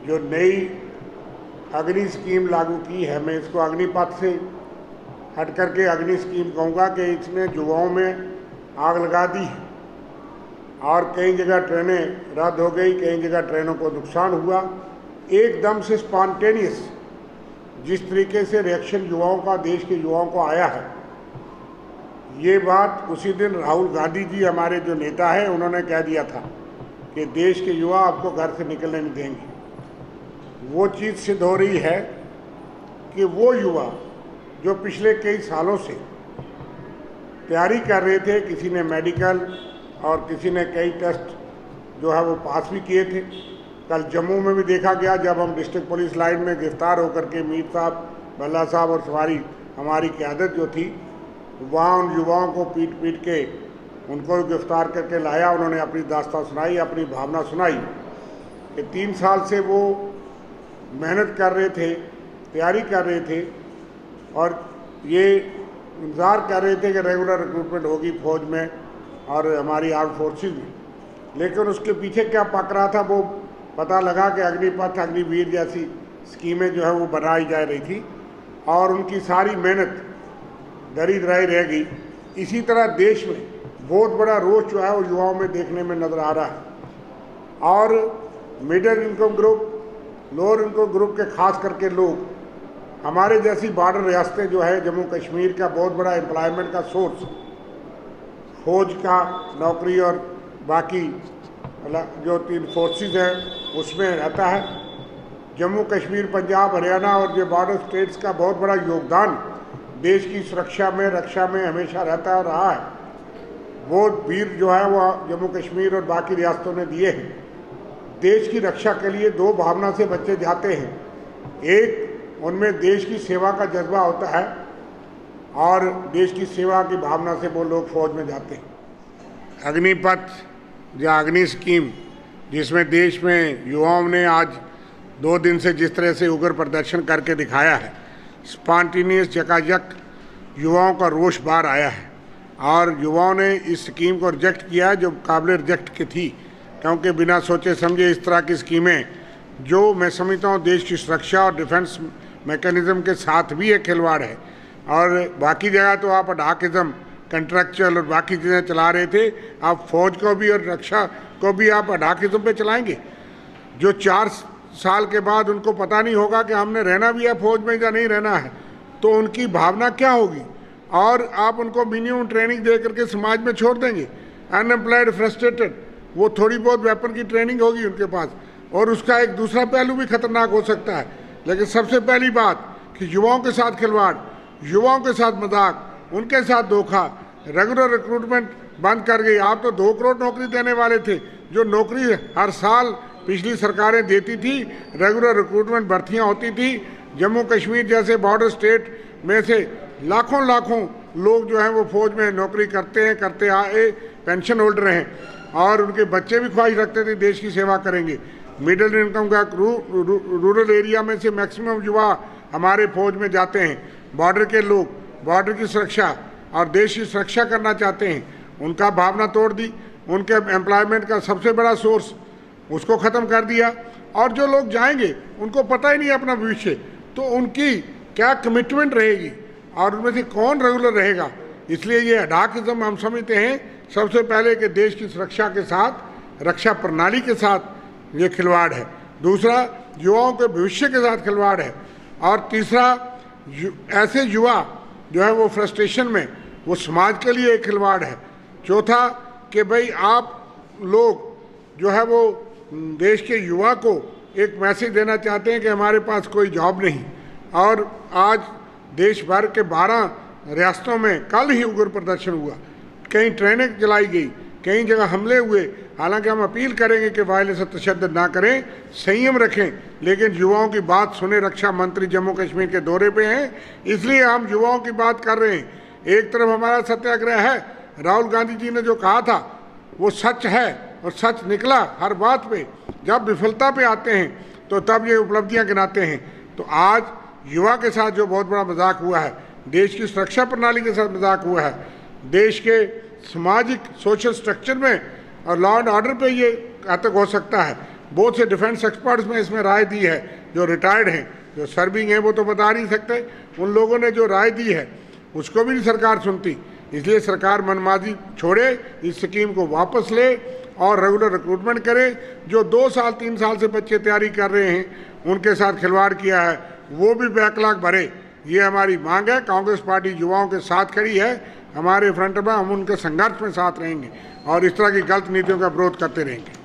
जो नई अग्नि स्कीम लागू की है, मैं इसको अग्निपथ से हट करके अग्नि स्कीम कहूँगा कि इसने युवाओं में आग लगा दी है और कई जगह ट्रेनें रद्द हो गई, कई जगह ट्रेनों को नुकसान हुआ। एकदम से स्पॉन्टेनियस जिस तरीके से रिएक्शन युवाओं का, देश के युवाओं को आया है, ये बात उसी दिन राहुल गांधी जी हमारे जो नेता हैं उन्होंने कह दिया था कि देश के युवा आपको घर से निकलने नहीं देंगे। वो चीज़ सिद्ध हो रही है कि वो युवा जो पिछले कई सालों से तैयारी कर रहे थे, किसी ने मेडिकल और किसी ने कई टेस्ट जो है वो पास भी किए थे। कल जम्मू में भी देखा गया जब हम डिस्ट्रिक्ट पुलिस लाइन में गिरफ्तार होकर के मीर साहब, भल्ला साहब और हमारी क़यादत जो थी, वहाँ उन युवाओं को पीट पीट के उनको गिरफ्तार करके लाया। उन्होंने अपनी दास्तान सुनाई, अपनी भावना सुनाई कि 3 साल से वो मेहनत कर रहे थे, तैयारी कर रहे थे और ये इंतज़ार कर रहे थे कि रेगुलर रिक्रूटमेंट होगी फौज में और हमारी आर्म फोर्सेस में, लेकिन उसके पीछे क्या पक रहा था वो पता लगा कि अग्निपथ, अग्निवीर जैसी स्कीमें जो है वो बनाई जा रही थी और उनकी सारी मेहनत दरी दराई रह गई। इसी तरह देश में बहुत बड़ा रोष जो है वो युवाओं में देखने में नज़र आ रहा है और middle income group, lower income group के खास करके लोग, हमारे जैसी बॉर्डर रियासतें जो है, जम्मू कश्मीर का बहुत बड़ा एम्प्लॉयमेंट का सोर्स फौज का नौकरी और बाकी जो 3 फोर्सेस हैं उसमें रहता है। जम्मू कश्मीर, पंजाब, हरियाणा और जो बॉर्डर स्टेट्स का बहुत बड़ा योगदान देश की सुरक्षा में, रक्षा में हमेशा रहता है और रहा है। वो वीर जो है वो जम्मू कश्मीर और बाकी रियासतों ने दिए हैं। देश की रक्षा के लिए 2 भावना से बच्चे जाते हैं। एक, उनमें देश की सेवा का जज्बा होता है और देश की सेवा की भावना से वो लोग फौज में जाते हैं। अग्निपथ या अग्नि स्कीम, जिसमें देश में युवाओं ने आज 2 दिन से जिस तरह से उग्र प्रदर्शन करके दिखाया है, स्पॉन्टेनियस चकाचक युवाओं का रोष बाहर आया है और युवाओं ने इस स्कीम को रिजेक्ट किया है जो काबिल रिजेक्ट की थी, क्योंकि बिना सोचे समझे इस तरह की स्कीमें, जो मैं समझता हूँ देश की सुरक्षा और डिफेंस मैकेनिज्म के साथ भी एक खिलवाड़ है। और बाकी जगह तो आप अडाकिज्म, कंट्रैक्चुअल और बाकी चीज़ें चला रहे थे, आप फौज को भी और रक्षा को भी आप अडाकिज्म पे चलाएंगे। जो 4 साल के बाद उनको पता नहीं होगा कि हमने रहना भी है फौज में या नहीं रहना है, तो उनकी भावना क्या होगी। और आप उनको मिनिमम ट्रेनिंग दे करके समाज में छोड़ देंगे। अनएम्प्लॉयड, फ्रस्ट्रेटेड, वो थोड़ी बहुत वेपन की ट्रेनिंग होगी उनके पास और उसका एक दूसरा पहलू भी खतरनाक हो सकता है। लेकिन सबसे पहली बात कि युवाओं के साथ खिलवाड़, युवाओं के साथ मजाक, उनके साथ धोखा, रेगुलर रिक्रूटमेंट बंद कर गई। आप तो 2 करोड़ नौकरी देने वाले थे, जो नौकरी हर साल पिछली सरकारें देती थी, रेगुलर रिक्रूटमेंट भर्तियां होती थी। जम्मू कश्मीर जैसे बॉर्डर स्टेट में से लाखों लोग जो हैं वो फौज में नौकरी करते आए, पेंशन होल्डर हैं और उनके बच्चे भी ख्वाहिश रखते थे देश की सेवा करेंगे। मिडिल इनकम का रूरल एरिया में से मैक्सिमम युवा हमारे फौज में जाते हैं। बॉर्डर के लोग बॉर्डर की सुरक्षा और देश की सुरक्षा करना चाहते हैं, उनका भावना तोड़ दी। उनके एम्प्लॉयमेंट का सबसे बड़ा सोर्स उसको ख़त्म कर दिया और जो लोग जाएंगे उनको पता ही नहीं अपना भविष्य, तो उनकी क्या कमिटमेंट रहेगी और उनमें से कौन रेगुलर रहेगा। इसलिए ये अडाकिज्म हम समझते हैं सबसे पहले कि देश की सुरक्षा के साथ, रक्षा प्रणाली के साथ ये खिलवाड़ है। दूसरा, युवाओं के भविष्य के साथ खिलवाड़ है और तीसरा, ऐसे युवा जो है वो फ्रस्ट्रेशन में, वो समाज के लिए एक खिलवाड़ है। चौथा कि भाई आप लोग जो है वो देश के युवा को एक मैसेज देना चाहते हैं कि हमारे पास कोई जॉब नहीं। और आज देश भर के 12 रियासतों में कल ही उग्र प्रदर्शन हुआ, कहीं ट्रेनें जलाई गई, कई जगह हमले हुए। हालांकि हम अपील करेंगे कि वायलेंस और तशद्दुद ना करें, संयम रखें, लेकिन युवाओं की बात सुने। रक्षा मंत्री जम्मू कश्मीर के दौरे पे हैं, इसलिए हम युवाओं की बात कर रहे हैं। एक तरफ हमारा सत्याग्रह है, राहुल गांधी जी ने जो कहा था वो सच है और सच निकला हर बात पे। जब विफलता पे आते हैं तो तब ये उपलब्धियां गिनाते हैं। तो आज युवा के साथ जो बहुत बड़ा मजाक हुआ है, देश की सुरक्षा प्रणाली के साथ मजाक हुआ है, देश के सामाजिक सोशल स्ट्रक्चर में और लॉ एंड ऑर्डर पे ये घातक हो सकता है। बहुत से डिफेंस एक्सपर्ट्स में इसमें राय दी है, जो रिटायर्ड हैं, जो सर्विंग हैं, वो तो बता नहीं सकते। उन लोगों ने जो राय दी है उसको भी नहीं सरकार सुनती। इसलिए सरकार मनमाजी छोड़े, इस स्कीम को वापस ले और रेगुलर रिक्रूटमेंट करे। जो 2 साल 3 साल से बच्चे तैयारी कर रहे हैं, उनके साथ खिलवाड़ किया है, वो भी बैकलॉग भरे। ये हमारी मांग है। कांग्रेस पार्टी युवाओं के साथ खड़ी है, हमारे फ्रंट में, हम उनके संघर्ष में साथ रहेंगे और इस तरह की गलत नीतियों का विरोध करते रहेंगे।